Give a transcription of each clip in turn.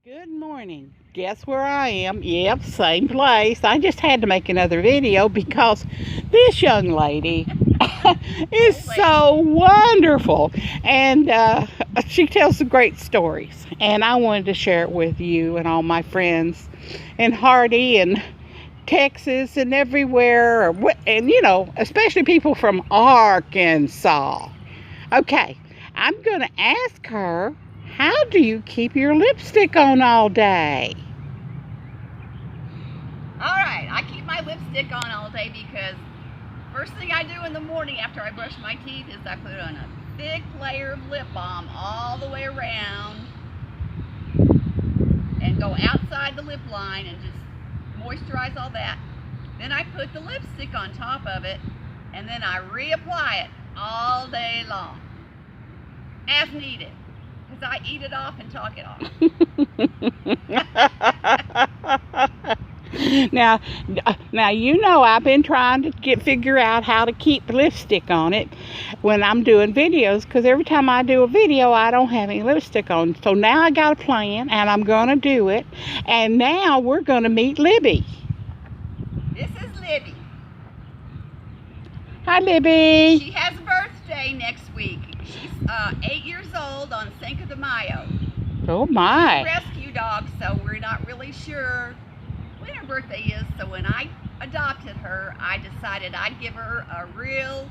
Good morning. Guess where I am? Yep, same place. I just had to make another video because this young lady is so wonderful. And she tells some great stories. And I wanted to share it with you and all my friends in Hardy and Texas and everywhere. And, especially people from Arkansas. Okay, I'm going to ask her, how do you keep your lipstick on all day? Alright, I keep my lipstick on all day because first thing I do in the morning after I brush my teeth is I put on a thick layer of lip balm all the way around and go outside the lip line and just moisturize all that. Then I put the lipstick on top of it and then I reapply it all day long as needed. I eat it off and talk it off. Now, I've been trying to figure out how to keep lipstick on it when I'm doing videos, because every time I do a video, I don't have any lipstick on. So now I got a plan, and I'm going to do it. And now we're going to meet Libbey. This is Libbey. Hi, Libbey. She has a birthday next week. She's 8 years old on Cinco de Mayo. Oh my. She's a rescue dog, so we're not really sure when her birthday is. So when I adopted her, I decided I'd give her a real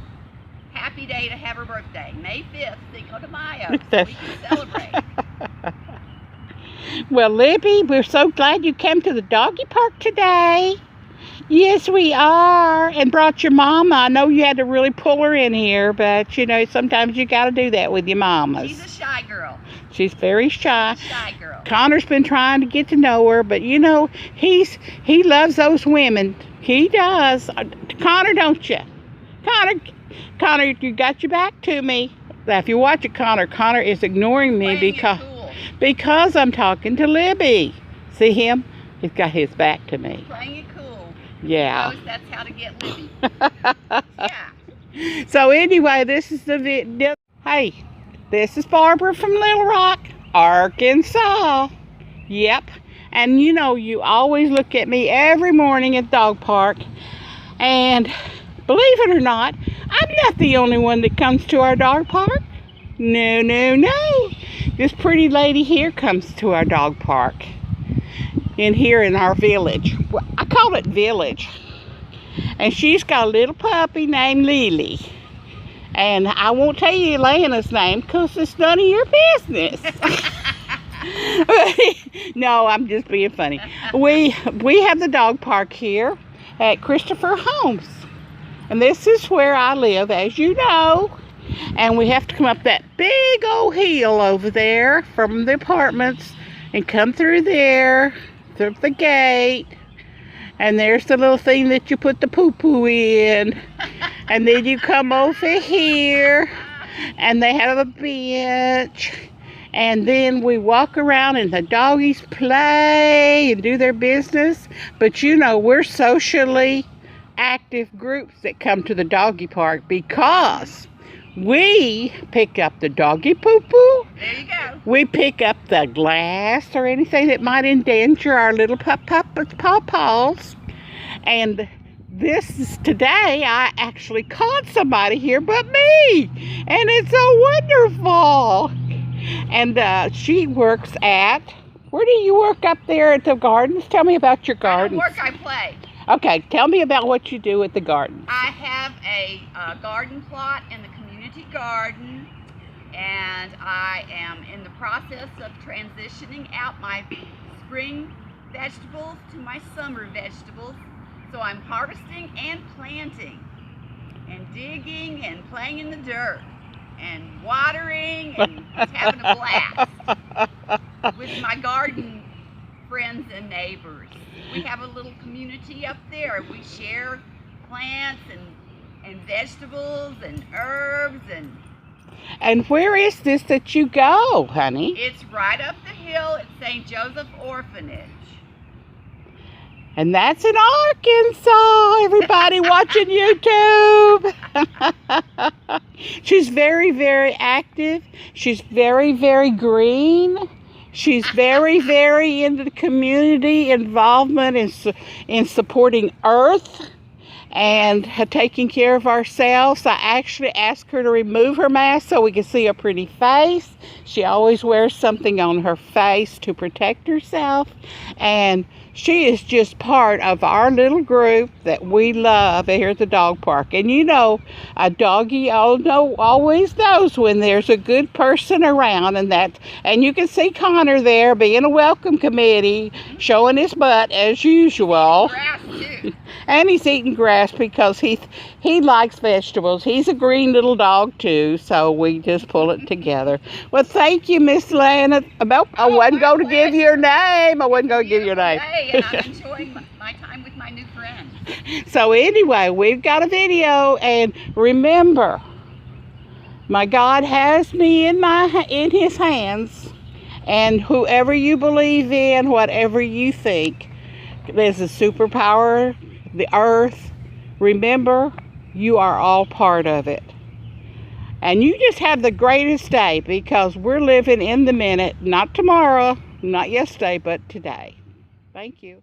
happy day to have her birthday. May 5th, Cinco de Mayo, so we can celebrate. Well, Libbey, we're so glad you came to the doggy park today. Yes, we are, and brought your mama. I know you had to really pull her in here, but, sometimes you got to do that with your mamas. She's a shy girl. She's very shy. Shy girl. Connor's been trying to get to know her, but, he loves those women. He does. Connor, don't you? Connor, you got your back to me. Now, if you watch it, Connor is ignoring me because I'm talking to Libbey. See him? He's got his back to me. Playing it cool. Yeah. That's how to get Libbey. Yeah. So anyway, this is the video. Hey, this is Barbara from Little Rock, Arkansas. Yep. And you always look at me every morning at the dog park. And believe it or not, I'm not the only one that comes to our dog park. No. This pretty lady here comes to our dog park. Here in our village. Well, I call it village. And she's got a little puppy named Lily. And I won't tell you Elena's name because it's none of your business. No, I'm just being funny. We have the dog park here at Christopher Homes. And this is where I live, as you know. And we have to come up that big old hill over there from the apartments and come through there. Through the gate, and there's the little thing that you put the poo-poo in, and then you come over here, and they have a bench, and then we walk around and the doggies play and do their business. But we're socially active groups that come to the doggy park because we pick up the doggy poo-poo. There you go. We pick up the glass or anything that might endanger our little paws. And today I actually caught somebody here but me. And it's so wonderful. And she works at, where do you work up there at the gardens? Tell me about your gardens. I don't work, I play. Okay, tell me about what you do at the gardens. I have a garden plot in the community garden, and I am in the process of transitioning out my spring vegetables to my summer vegetables. So I'm harvesting and planting and digging and playing in the dirt and watering and just having a blast with my garden friends and neighbors. We have a little community up there. We share plants and vegetables and herbs. And where is this that you go, honey? It's right up the hill at St. Joseph Orphanage. And that's in Arkansas, everybody watching YouTube. She's very, very active. She's very, very green. She's very, very into the community involvement in supporting Earth and taking care of ourselves. I actually asked her to remove her mask so we can see her pretty face. She always wears something on her face to protect herself. And she is just part of our little group that we love here at the dog park. And you know, a doggy always knows when there's a good person around, and you can see Connor there being a welcome committee, showing his butt as usual. Grass too. And he's eating grass because he likes vegetables. He's a green little dog too, so we just pull it together. Well, thank you, Miss Lana. I wasn't going to give you your name. I wasn't going to give you your name. And I'm enjoying my time with my new friends. So anyway, we've got a video, and remember, my God has me in His hands, and whoever you believe in, whatever you think, there's a superpower, the earth. Remember, you are all part of it. And you just have the greatest day, because we're living in the minute, not tomorrow, not yesterday, but today. Thank you.